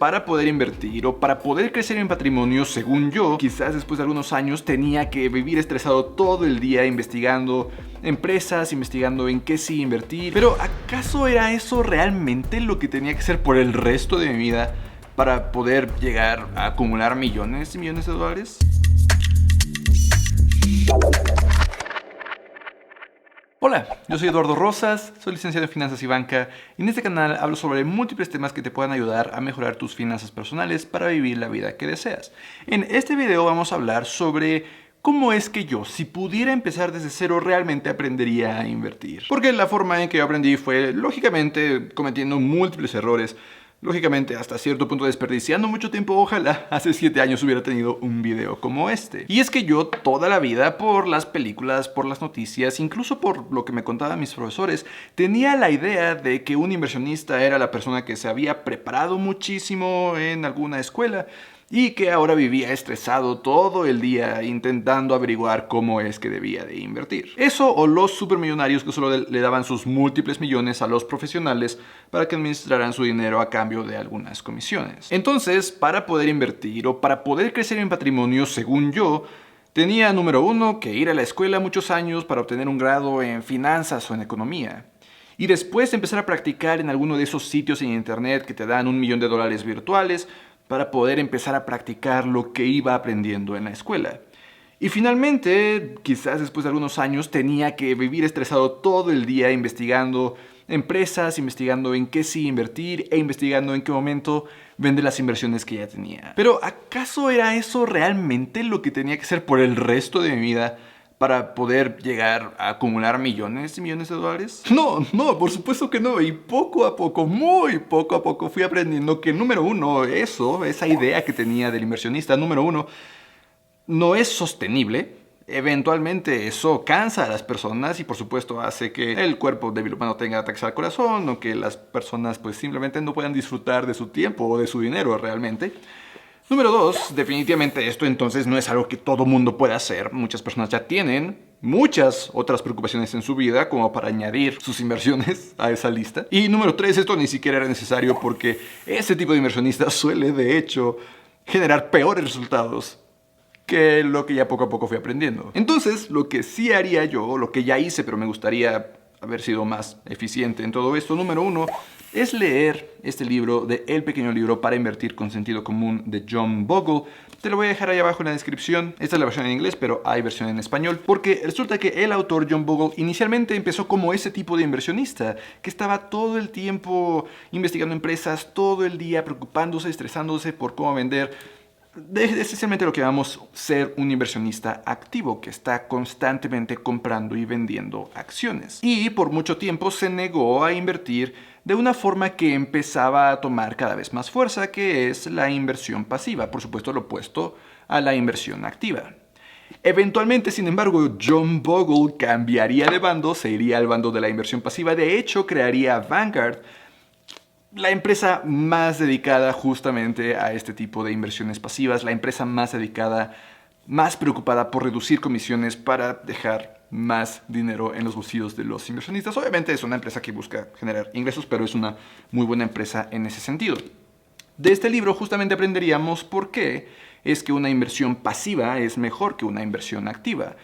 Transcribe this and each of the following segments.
Para poder invertir o para poder crecer en patrimonio, según yo, quizás después de algunos años tenía que vivir estresado todo el día investigando empresas, investigando en qué sí invertir. Pero ¿acaso era eso realmente lo que tenía que hacer por el resto de mi vida para poder llegar a acumular millones y millones de dólares? Hola, yo soy Eduardo Rosas, soy licenciado en Finanzas y Banca y en este canal hablo sobre múltiples temas que te puedan ayudar a mejorar tus finanzas personales para vivir la vida que deseas. En este video vamos a hablar sobre cómo es que yo, si pudiera empezar desde cero, realmente aprendería a invertir. Porque la forma en que yo aprendí fue, lógicamente, cometiendo múltiples errores. Lógicamente, hasta cierto punto desperdiciando mucho tiempo. Ojalá hace 7 años hubiera tenido un video como este. Y es que yo toda la vida, por las películas, por las noticias, incluso por lo que me contaban mis profesores, tenía la idea de que un inversionista era la persona que se había preparado muchísimo en alguna escuela y que ahora vivía estresado todo el día intentando averiguar cómo es que debía de invertir. Eso o los supermillonarios que solo le daban sus múltiples millones a los profesionales para que administraran su dinero a cambio de algunas comisiones. Entonces, para poder invertir o para poder crecer en patrimonio, según yo, tenía, número uno, que ir a la escuela muchos años para obtener un grado en finanzas o en economía. Y después empezar a practicar en alguno de esos sitios en internet que te dan $1.000.000 virtuales para poder empezar a practicar lo que iba aprendiendo en la escuela. Y finalmente, quizás después de algunos años, tenía que vivir estresado todo el día investigando empresas, investigando en qué sí invertir e investigando en qué momento vender las inversiones que ya tenía. Pero ¿acaso era eso realmente lo que tenía que hacer por el resto de mi vida para poder llegar a acumular millones y millones de dólares? No, por supuesto que no. Y poco a poco, muy poco a poco, fui aprendiendo que, número uno, esa idea que tenía del inversionista, número uno, no es sostenible. Eventualmente eso cansa a las personas y por supuesto hace que el cuerpo débil humano tenga ataques al corazón o que las personas pues simplemente no puedan disfrutar de su tiempo o de su dinero realmente. Número 2, definitivamente esto entonces no es algo que todo mundo pueda hacer. Muchas personas ya tienen muchas otras preocupaciones en su vida como para añadir sus inversiones a esa lista. Y número 3, esto ni siquiera era necesario porque ese tipo de inversionista suele de hecho generar peores resultados que lo que ya poco a poco fui aprendiendo. Entonces, lo que sí haría yo, lo que ya hice, pero me gustaría haber sido más eficiente en todo esto, número 1, es leer este libro de El Pequeño Libro para Invertir con Sentido Común de John Bogle. Te lo voy a dejar ahí abajo en la descripción. Esta es la versión en inglés, pero hay versión en español. Porque resulta que el autor, John Bogle, inicialmente empezó como ese tipo de inversionista, que estaba todo el tiempo investigando empresas, todo el día preocupándose, estresándose por cómo vender. Esencialmente lo que llamamos ser un inversionista activo, que está constantemente comprando y vendiendo acciones. Y por mucho tiempo se negó a invertir de una forma que empezaba a tomar cada vez más fuerza, que es la inversión pasiva, por supuesto lo opuesto a la inversión activa. Eventualmente, sin embargo, John Bogle cambiaría de bando, se iría al bando de la inversión pasiva, de hecho crearía Vanguard, la empresa más dedicada justamente a este tipo de inversiones pasivas, la empresa más dedicada, más preocupada por reducir comisiones para dejar más dinero en los bolsillos de los inversionistas. Obviamente es una empresa que busca generar ingresos, pero es una muy buena empresa en ese sentido. De este libro justamente aprenderíamos por qué es que una inversión pasiva es mejor que una inversión activa.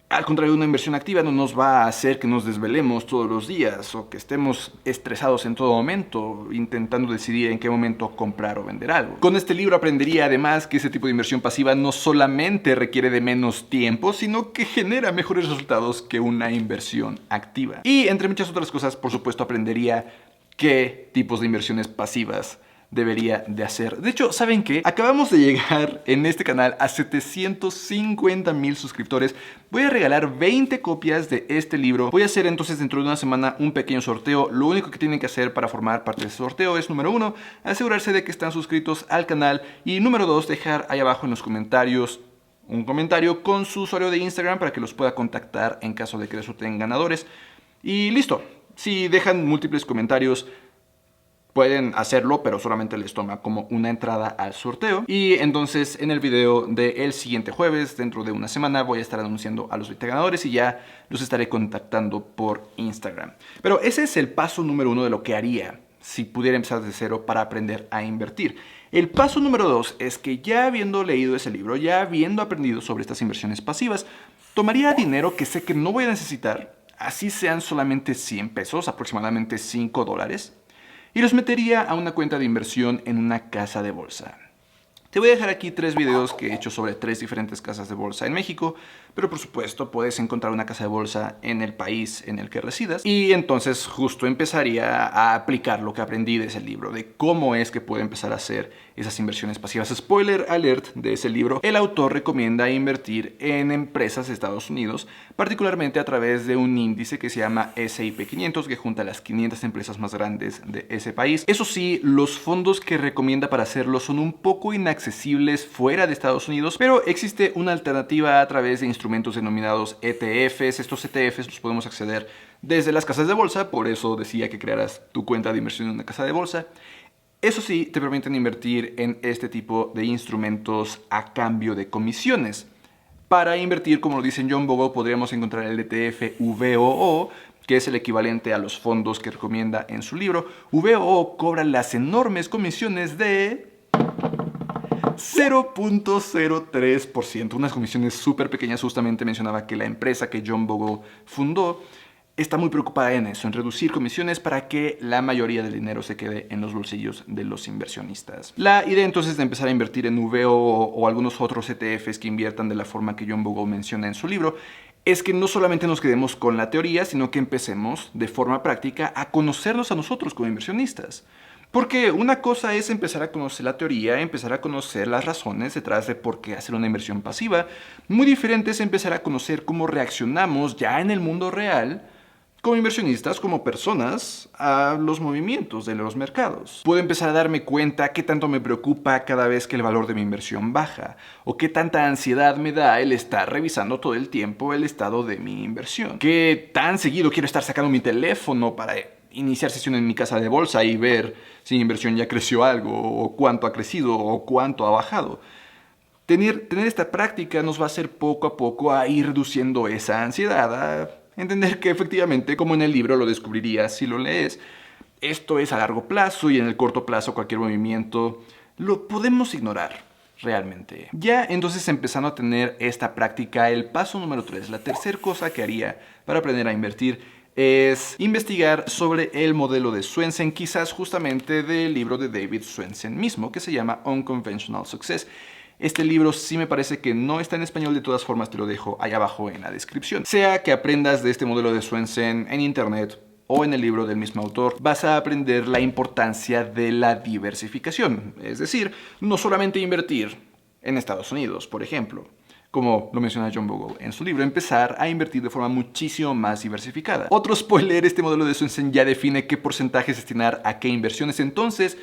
Al contrario, una inversión activa no nos va a hacer que nos desvelemos todos los días o que estemos estresados en todo momento intentando decidir en qué momento comprar o vender algo. Con este libro aprendería además que ese tipo de inversión pasiva no solamente requiere de menos tiempo, sino que genera mejores resultados que una inversión activa. Y entre muchas otras cosas, por supuesto, aprendería qué tipos de inversiones pasivas debería de hacer. De hecho, ¿saben qué? Acabamos de llegar en este canal a 750,000 suscriptores. Voy a regalar 20 copias de este libro. Voy a hacer entonces dentro de una semana un pequeño sorteo. Lo único que tienen que hacer para formar parte de ese sorteo es, número 1, asegurarse de que están suscritos al canal. Y número 2, dejar ahí abajo en los comentarios un comentario con su usuario de Instagram para que los pueda contactar en caso de que resulten ganadores. Y listo. Si dejan múltiples comentarios, pueden hacerlo, pero solamente les toma como una entrada al sorteo. Y entonces en el video del siguiente jueves, dentro de una semana, voy a estar anunciando a los 20 ganadores y ya los estaré contactando por Instagram. Pero ese es el paso número 1 de lo que haría si pudiera empezar desde cero para aprender a invertir. El paso número 2 es que ya habiendo leído ese libro, ya habiendo aprendido sobre estas inversiones pasivas, tomaría dinero que sé que no voy a necesitar, así sean solamente 100 pesos, aproximadamente $5, y los metería a una cuenta de inversión en una casa de bolsa. Te voy a dejar aquí 3 videos que he hecho sobre 3 diferentes casas de bolsa en México, pero por supuesto puedes encontrar una casa de bolsa en el país en el que residas y entonces justo empezaría a aplicar lo que aprendí de ese libro, de cómo es que puedo empezar a hacer esas inversiones pasivas. Spoiler alert de ese libro, el autor recomienda invertir en empresas de Estados Unidos, particularmente a través de un índice que se llama S&P 500 que junta las 500 empresas más grandes de ese país. Eso sí, los fondos que recomienda para hacerlo son un poco inaccesibles fuera de Estados Unidos, pero existe una alternativa a través de instrumentos denominados ETFs. Estos ETFs los podemos acceder desde las casas de bolsa, por eso decía que crearas tu cuenta de inversión en una casa de bolsa. Eso sí, te permiten invertir en este tipo de instrumentos a cambio de comisiones. Para invertir, como lo dice John Bogle, podríamos encontrar el ETF VOO, que es el equivalente a los fondos que recomienda en su libro. VOO cobra las enormes comisiones de 0.03%, unas comisiones súper pequeñas. Justamente mencionaba que la empresa que John Bogle fundó está muy preocupada en eso, en reducir comisiones para que la mayoría del dinero se quede en los bolsillos de los inversionistas. La idea entonces de empezar a invertir en VO o algunos otros ETFs que inviertan de la forma que John Bogle menciona en su libro es que no solamente nos quedemos con la teoría, sino que empecemos de forma práctica a conocernos a nosotros como inversionistas. Porque una cosa es empezar a conocer la teoría, empezar a conocer las razones detrás de por qué hacer una inversión pasiva. Muy diferente es empezar a conocer cómo reaccionamos ya en el mundo real como inversionistas, como personas, a los movimientos de los mercados. Puedo empezar a darme cuenta qué tanto me preocupa cada vez que el valor de mi inversión baja, o qué tanta ansiedad me da el estar revisando todo el tiempo el estado de mi inversión. Qué tan seguido quiero estar sacando mi teléfono para iniciar sesión en mi casa de bolsa y ver si mi inversión ya creció algo, o cuánto ha crecido, o cuánto ha bajado. Tener esta práctica nos va a hacer poco a poco a ir reduciendo esa ansiedad, a entender que efectivamente, como en el libro lo descubrirías si lo lees, esto es a largo plazo y en el corto plazo cualquier movimiento lo podemos ignorar realmente. Ya entonces empezando a tener esta práctica, el paso número 3, la tercera cosa que haría para aprender a invertir es investigar sobre el modelo de Swensen, quizás justamente del libro de David Swensen mismo, que se llama Unconventional Success. Este libro sí me parece que no está en español, de todas formas te lo dejo ahí abajo en la descripción. Sea que aprendas de este modelo de Swensen en internet o en el libro del mismo autor, vas a aprender la importancia de la diversificación. Es decir, no solamente invertir en Estados Unidos, por ejemplo, como lo menciona John Bogle en su libro, empezar a invertir de forma muchísimo más diversificada. Otro spoiler, este modelo de Swensen ya define qué porcentajes destinar a qué inversiones. Entonces,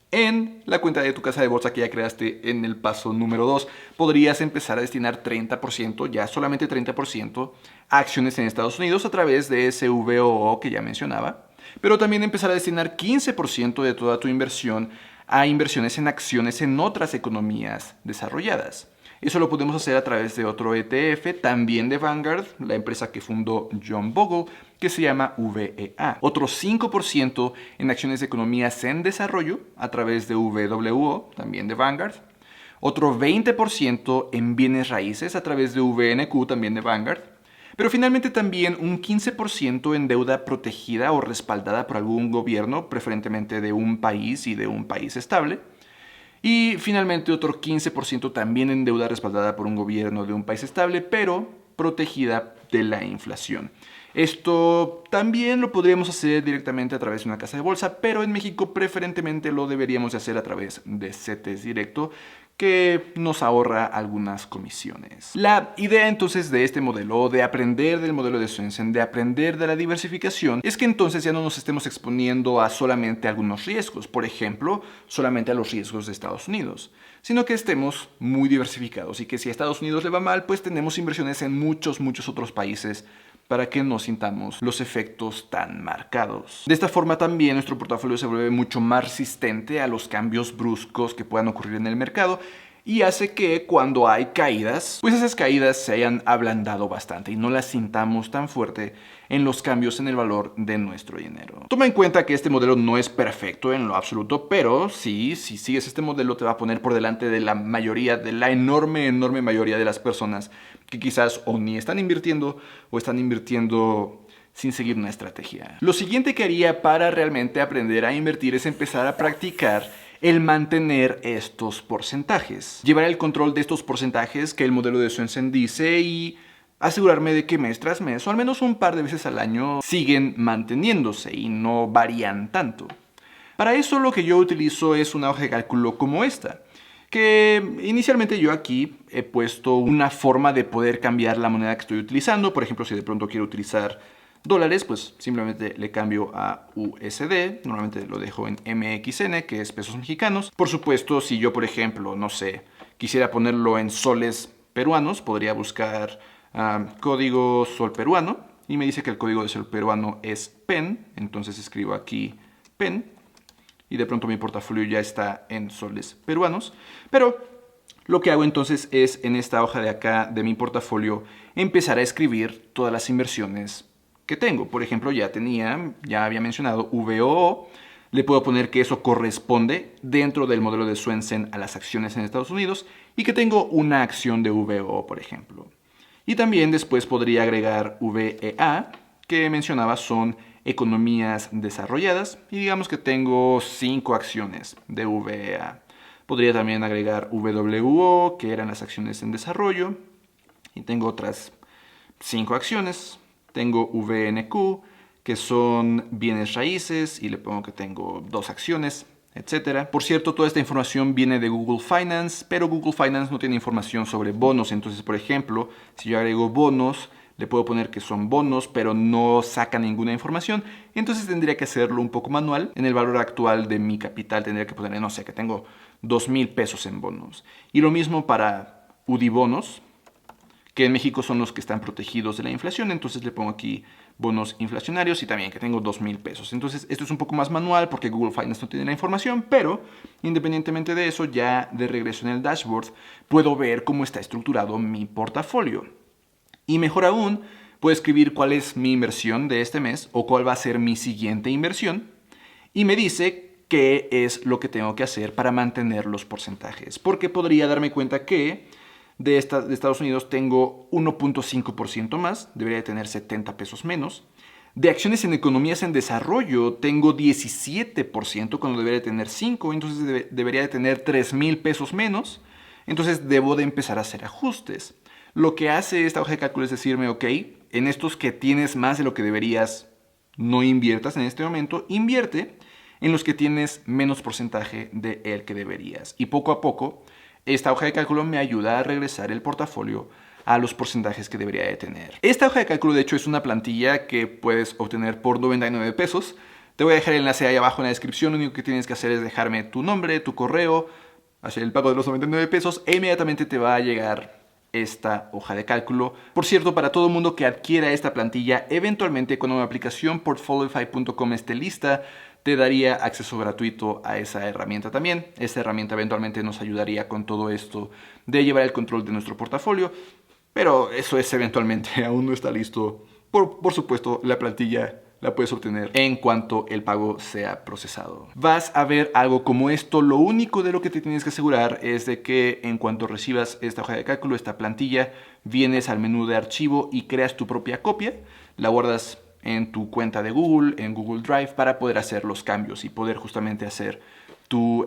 en la cuenta de tu casa de bolsa que ya creaste en el paso número 2, podrías empezar a destinar 30%, ya solamente 30%, a acciones en Estados Unidos a través de ese VOO que ya mencionaba, pero también empezar a destinar 15% de toda tu inversión a inversiones en acciones en otras economías desarrolladas. Eso lo podemos hacer a través de otro ETF, también de Vanguard, la empresa que fundó John Bogle, que se llama VEA. Otro 5% en acciones de economías en desarrollo, a través de VWO, también de Vanguard. Otro 20% en bienes raíces, a través de VNQ, también de Vanguard. Pero finalmente también un 15% en deuda protegida o respaldada por algún gobierno, preferentemente de un país y de un país estable. Y finalmente otro 15% también en deuda respaldada por un gobierno de un país estable, pero protegida de la inflación. Esto también lo podríamos hacer directamente a través de una casa de bolsa, pero en México preferentemente lo deberíamos de hacer a través de CETES directo, que nos ahorra algunas comisiones. La idea entonces de este modelo, de aprender del modelo de Swensen, de aprender de la diversificación, es que entonces ya no nos estemos exponiendo a solamente algunos riesgos, por ejemplo, solamente a los riesgos de Estados Unidos, sino que estemos muy diversificados y que si a Estados Unidos le va mal, pues tenemos inversiones en muchos otros países para que no sintamos los efectos tan marcados. De esta forma también nuestro portafolio se vuelve mucho más resistente a los cambios bruscos que puedan ocurrir en el mercado y hace que cuando hay caídas, pues esas caídas se hayan ablandado bastante y no las sintamos tan fuerte en los cambios en el valor de nuestro dinero. Toma en cuenta que este modelo no es perfecto en lo absoluto, pero sí, si sigues este modelo te va a poner por delante de la mayoría, de la enorme mayoría de las personas que quizás o ni están invirtiendo o están invirtiendo sin seguir una estrategia. Lo siguiente que haría para realmente aprender a invertir es empezar a practicar el mantener estos porcentajes. Llevar el control de estos porcentajes que el modelo de Swensen dice y asegurarme de que mes tras mes, o al menos un par de veces al año, siguen manteniéndose y no varían tanto. Para eso lo que yo utilizo es una hoja de cálculo como esta, que inicialmente yo aquí he puesto una forma de poder cambiar la moneda que estoy utilizando. Por ejemplo, si de pronto quiero utilizar dólares, pues simplemente le cambio a USD, normalmente lo dejo en MXN, que es pesos mexicanos. Por supuesto, si yo, por ejemplo, no sé, quisiera ponerlo en soles peruanos, podría buscar código sol peruano, y me dice que el código de sol peruano es PEN, entonces escribo aquí PEN, y de pronto mi portafolio ya está en soles peruanos. Pero lo que hago entonces es, en esta hoja de acá de mi portafolio, empezar a escribir todas las inversiones que tengo. Por ejemplo, ya había mencionado VOO. Le puedo poner que eso corresponde dentro del modelo de Swensen a las acciones en Estados Unidos y que tengo una acción de VOO, por ejemplo. Y también después podría agregar VEA, que mencionaba son economías desarrolladas, y digamos que tengo 5 acciones de VEA. Podría también agregar WO, que eran las acciones en desarrollo, y tengo otras 5 acciones. Tengo VNQ, que son bienes raíces, y le pongo que tengo 2 acciones, etc. Por cierto, toda esta información viene de Google Finance, pero Google Finance no tiene información sobre bonos. Entonces, por ejemplo, si yo agrego bonos, le puedo poner que son bonos, pero no saca ninguna información. Entonces tendría que hacerlo un poco manual. En el valor actual de mi capital tendría que ponerle, no sé, que tengo 2,000 pesos en bonos. Y lo mismo para UDIBonos, que en México son los que están protegidos de la inflación. Entonces le pongo aquí bonos inflacionarios y también que tengo 2,000 pesos. Entonces esto es un poco más manual porque Google Finance no tiene la información, pero independientemente de eso, ya de regreso en el dashboard, puedo ver cómo está estructurado mi portafolio. Y mejor aún, puedo escribir cuál es mi inversión de este mes o cuál va a ser mi siguiente inversión. Y me dice qué es lo que tengo que hacer para mantener los porcentajes. Porque podría darme cuenta que de Estados Unidos tengo 1.5% más, debería de tener 70 pesos menos. De acciones en economías en desarrollo tengo 17% cuando debería de tener 5, entonces debería de tener 3,000 pesos menos. Entonces debo de empezar a hacer ajustes. Lo que hace esta hoja de cálculo es decirme, ok, en estos que tienes más de lo que deberías, no inviertas en este momento, invierte en los que tienes menos porcentaje de el que deberías. Y poco a poco, esta hoja de cálculo me ayuda a regresar el portafolio a los porcentajes que debería de tener. Esta hoja de cálculo, de hecho, es una plantilla que puedes obtener por 99 pesos. Te voy a dejar el enlace ahí abajo en la descripción. Lo único que tienes que hacer es dejarme tu nombre, tu correo, hacer el pago de los 99 pesos e inmediatamente te va a llegar esta hoja de cálculo. Por cierto, para todo mundo que adquiera esta plantilla, eventualmente cuando mi aplicación portfolioify.com esté lista, te daría acceso gratuito a esa herramienta también. Esta herramienta eventualmente nos ayudaría con todo esto de llevar el control de nuestro portafolio, pero eso es eventualmente, aún no está listo. Por supuesto, la plantilla la puedes obtener en cuanto el pago sea procesado. Vas a ver algo como esto. Lo único de lo que te tienes que asegurar es de que en cuanto recibas esta hoja de cálculo, esta plantilla, vienes al menú de archivo y creas tu propia copia. La guardas en tu cuenta de Google, en Google Drive, para poder hacer los cambios y poder justamente hacer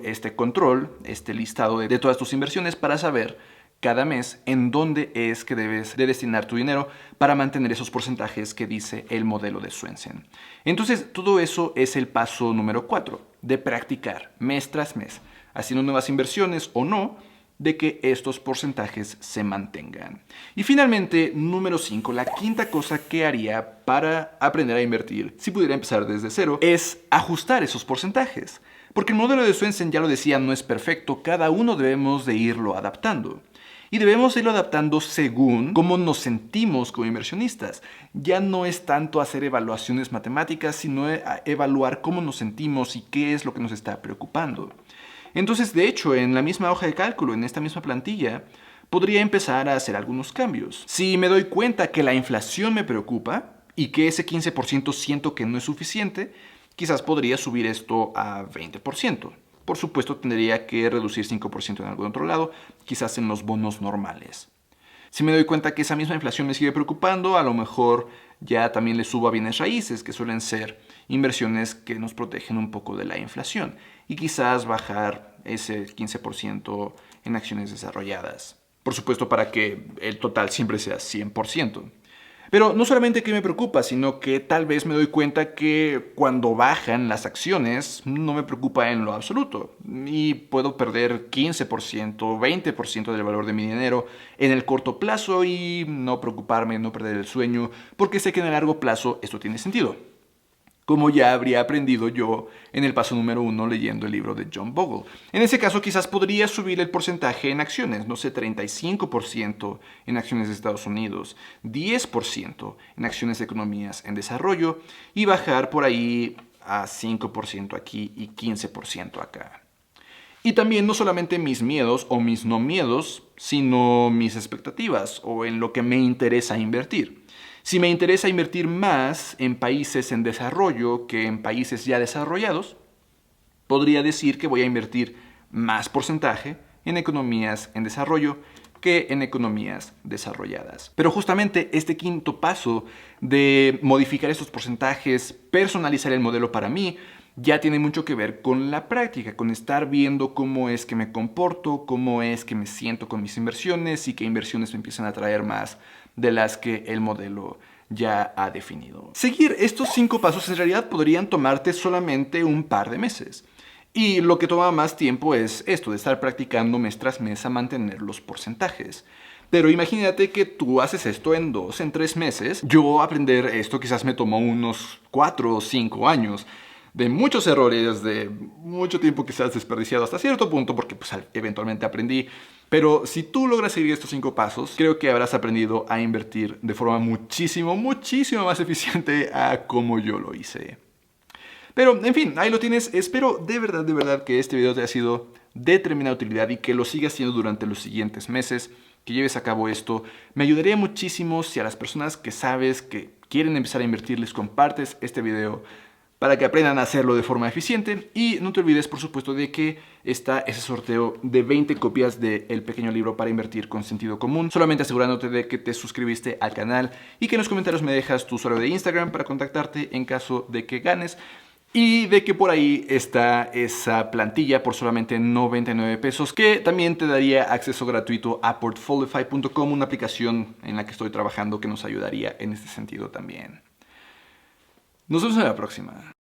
este control, este listado de todas tus inversiones para saber cada mes en dónde es que debes de destinar tu dinero para mantener esos porcentajes que dice el modelo de Swensen. Entonces, todo eso es el paso número 4, de practicar mes tras mes, haciendo nuevas inversiones o no, de que estos porcentajes se mantengan. Y finalmente, número 5, la quinta cosa que haría para aprender a invertir, si pudiera empezar desde cero, es ajustar esos porcentajes. Porque el modelo de Swensen, ya lo decía, no es perfecto, cada uno debemos de irlo adaptando. Y debemos irlo adaptando según cómo nos sentimos como inversionistas. Ya no es tanto hacer evaluaciones matemáticas, sino evaluar cómo nos sentimos y qué es lo que nos está preocupando. Entonces, de hecho, en la misma hoja de cálculo, en esta misma plantilla, podría empezar a hacer algunos cambios. Si me doy cuenta que la inflación me preocupa y que ese 15% siento que no es suficiente, quizás podría subir esto a 20%. Por supuesto, tendría que reducir 5% en algún otro lado, quizás en los bonos normales. Si me doy cuenta que esa misma inflación me sigue preocupando, a lo mejor ya también le subo a bienes raíces, que suelen ser inversiones que nos protegen un poco de la inflación, y quizás bajar ese 15% en acciones desarrolladas. Por supuesto, para que el total siempre sea 100%. Pero no solamente que me preocupa, sino que tal vez me doy cuenta que cuando bajan las acciones no me preocupa en lo absoluto y puedo perder 15%, 20% del valor de mi dinero en el corto plazo y no preocuparme, no perder el sueño, porque sé que en el largo plazo esto tiene sentido. Como ya habría aprendido yo en el paso número 1 leyendo el libro de John Bogle. En ese caso quizás podría subir el porcentaje en acciones, no sé, 35% en acciones de Estados Unidos, 10% en acciones de economías en desarrollo y bajar por ahí a 5% aquí y 15% acá. Y también no solamente mis miedos o mis no miedos, sino mis expectativas o en lo que me interesa invertir. Si me interesa invertir más en países en desarrollo que en países ya desarrollados, podría decir que voy a invertir más porcentaje en economías en desarrollo que en economías desarrolladas. Pero justamente este quinto paso de modificar estos porcentajes, personalizar el modelo para mí, ya tiene mucho que ver con la práctica, con estar viendo cómo es que me comporto, cómo es que me siento con mis inversiones y qué inversiones me empiezan a traer más de las que el modelo ya ha definido. Seguir estos 5 pasos en realidad podrían tomarte solamente un par de meses. Y lo que toma más tiempo es esto, de estar practicando mes tras mes a mantener los porcentajes. Pero imagínate que tú haces esto en 2, en 3 meses. Yo aprender esto quizás me tomó unos 4 o 5 años. De muchos errores, de mucho tiempo quizás desperdiciado hasta cierto punto, porque pues, eventualmente aprendí. Pero si tú logras seguir estos 5 pasos, creo que habrás aprendido a invertir de forma muchísimo más eficiente a como yo lo hice. Pero, en fin, ahí lo tienes. Espero de verdad que este video te haya sido de tremenda utilidad y que lo sigas haciendo durante los siguientes meses, que lleves a cabo esto. Me ayudaría muchísimo si a las personas que sabes que quieren empezar a invertir les compartes este video para que aprendan a hacerlo de forma eficiente. Y no te olvides, por supuesto, de que está ese sorteo de 20 copias de El Pequeño Libro para Invertir con Sentido Común, solamente asegurándote de que te suscribiste al canal y que en los comentarios me dejas tu usuario de Instagram para contactarte en caso de que ganes. Y de que por ahí está esa plantilla por solamente 99 pesos, que también te daría acceso gratuito a Portfolify.com, una aplicación en la que estoy trabajando que nos ayudaría en este sentido también. Nos vemos en la próxima.